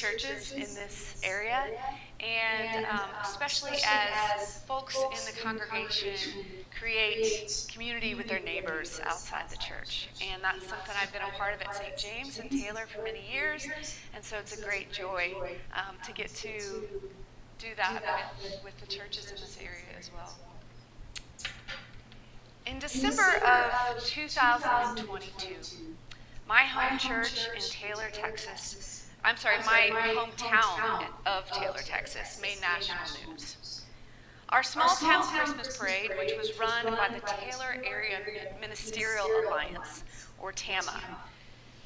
churches in this area, and especially as folks in the congregation create community with their neighbors outside the church. And that's something I've been a part of at St. James and Taylor for many years, and so it's a great joy to get to do that with the churches in this area as well. In December of 2022, my home church in Taylor, Texas, my hometown of Taylor, Texas, made national news. Our small town Christmas parade, which was run by the Taylor Area Ministerial Alliance, or TAMA,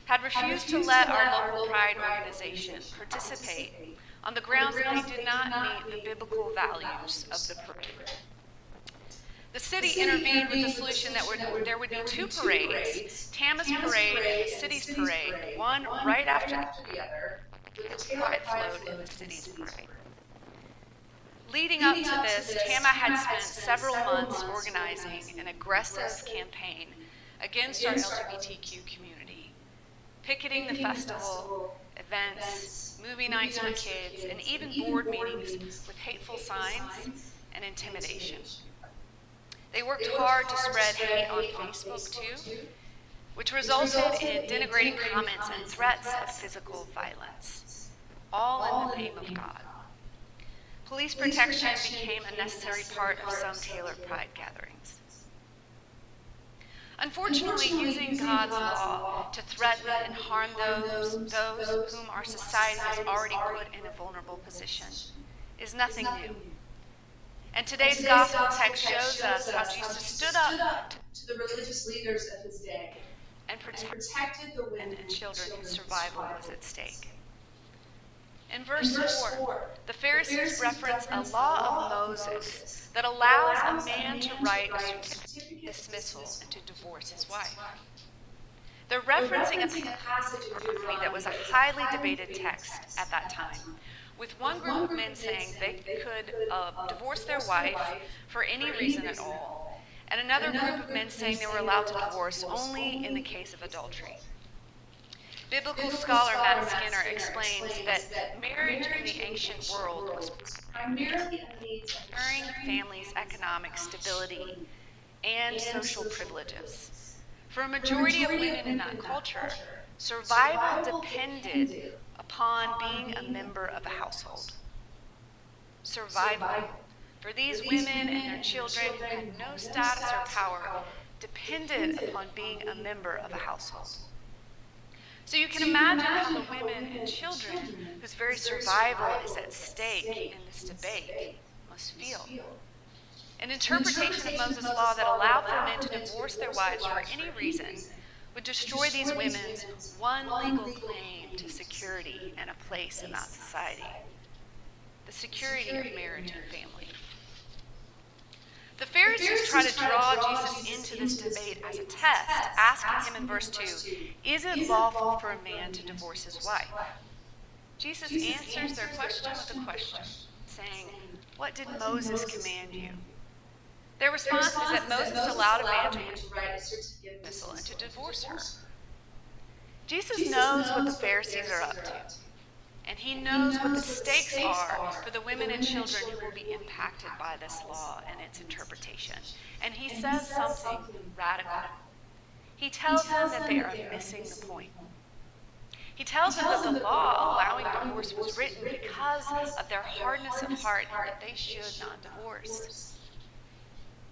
had refused to let our local pride organization participate on the grounds that they did not meet the biblical values of the parade. The city intervened with the solution that there would be two parades, TAMA's parade and the city's parade, one right after the other, with the pride float in the city's parade. Leading up to this, TAMA had spent several months organizing an aggressive campaign against our LGBTQ community, picketing the festival, events, movie nights for kids, and even board meetings with hateful signs and intimidation. They worked hard to spread hate on Facebook too, which resulted in denigrating comments and threats of physical violence, all in the name of God. Police protection became a necessary part of some Taylor Pride gatherings. Unfortunately, using God's law to threaten and harm those whom our society has already put in a vulnerable position is nothing new. And today's gospel text shows us how Jesus stood up to the religious leaders of his day and protected the women and children whose survival was at stake. In verse 4, the Pharisees reference a law of Moses that allows a man to write a certificate of dismissal and to divorce his wife. They're referencing a passage of Deuteronomy that was a highly debated text at that time, with one group of men saying they could divorce their wife for any reason at all, and another group of men saying they were allowed to divorce only in the case of adultery. Biblical scholar Matt Skinner explains that marriage in the ancient world was primarily a means of ensuring families' economic stability and social privileges. For a majority of women in that culture, survival depended upon being a member of a household. Survival, for these women and their children who had no status or power, depended upon being a member of a household. So you can imagine how the women and children whose very survival is at stake in this debate must feel. An interpretation of Moses' law that allowed for men to divorce their wives for any reason would destroy these women's one legal claim to security and a place in that society: the security of marriage and family. The Pharisees try to draw Jesus into this debate as a test, asking him in verse 2, is it lawful for a man to divorce his wife? Jesus answers their question with a question, saying, what did Moses command you? Their response is that Moses allowed a man to write a certificate of dismissal and to divorce her. Jesus knows what the Pharisees are up to, and he knows what the stakes are for the women and children who will be impacted by this law and its interpretation. And he says something radical. He tells them that they are missing the point. He tells them that the law allowing divorce was written because of their hardness of heart and that they should not divorce.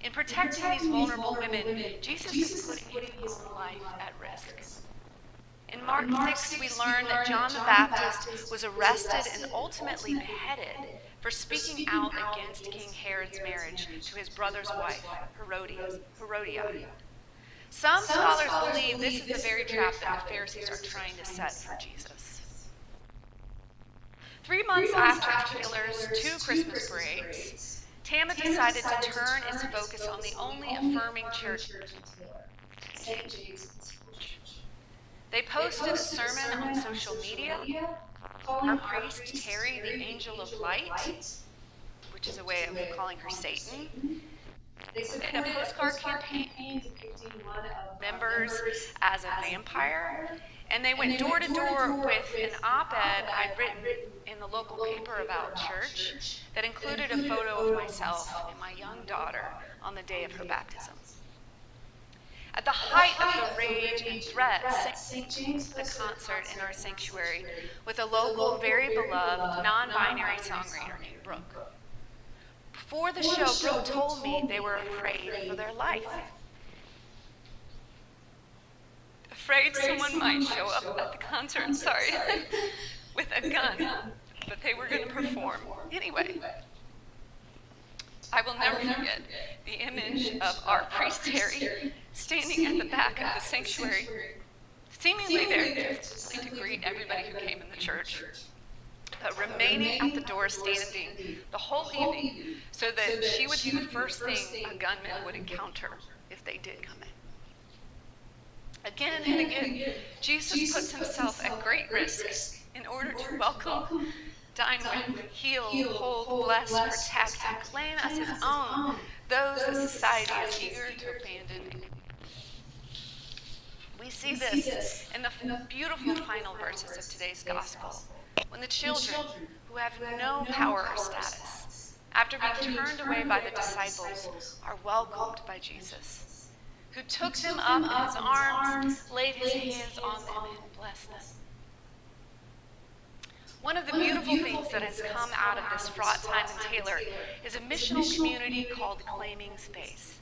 In protecting these vulnerable women, Jesus is putting his own life at risk. In Mark 6, we learn that John the Baptist was arrested and ultimately beheaded for speaking out against King Herod's marriage to his brother's wife, Herodias. Some scholars believe this is the very trap that the Pharisees are trying to set for Jesus. 3 months after Taylor's 2 Christmas parades, TAMA decided to turn its focus on the only affirming church in Taylor, St. James. They posted a sermon on social media, our priest Terry, the angel of light, which is a way of calling her Satan, They supported a postcard campaign depicting one of members as a vampire, and they went door to door with an op-ed I'd written in the local paper about church that included a photo of myself and my young daughter on the day of her baptism. At the height of the rage and threats, St. James put a concert in our sanctuary with a local, very beloved, non-binary songwriter named Brooke. Before the show, Brooke told me they were afraid for their life. Afraid someone might show up at the concert, with a gun, but they were going to perform anyway. I will never forget the image of our priest Terry standing at the back of the sanctuary, seemingly there to greet everybody who came in the church, but remaining at the door standing the whole evening so that she would be the first thing a gunman would encounter if they did come in. Again and again, Jesus puts himself at great risk in order to welcome, dine with, heal, hold, bless, protect, and claim as his own those that society is eager to abandon. We see this in the beautiful final verses of today's gospel, when the children, who have no power or status, after being turned away by the disciples, are welcomed by Jesus, who took them up in his arms, laid his hands on them, and blessed them. One of the beautiful things that has come out of this fraught time in Taylor is a missional community called Claiming Space.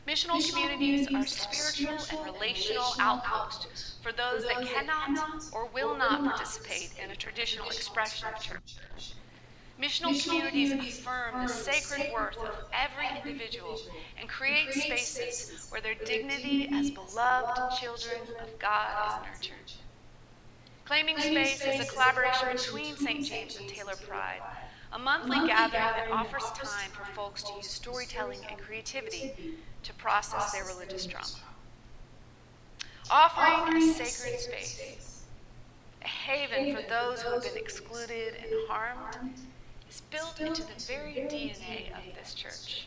Missional communities are spiritual and relational outposts for those that cannot or will not participate in a traditional expression of church. Missional communities affirm the sacred worth of every individual and create spaces where their dignity as beloved children of God is nurtured. Claiming Space is a collaboration between St. James and Taylor Pride, a monthly gathering that offers time for folks to use storytelling and creativity to process their religious trauma. Offering a sacred space, a haven for those who have been excluded and harmed, is built into the very DNA of this church.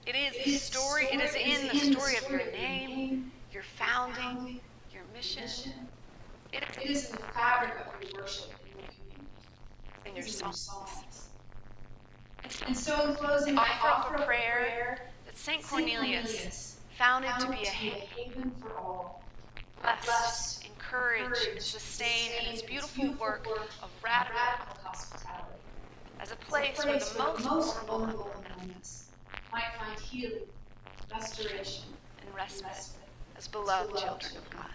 It is in the story of your name, your founding, your mission. It is in the fabric of your worship and your community, in your songs. And so in closing, I offer up a prayer that St. Cornelius founded to be a haven for all, blessed, encouraged, and sustained in its beautiful work of radical hospitality, as a place where the most vulnerable among us might find healing, restoration, and respite as beloved children of God.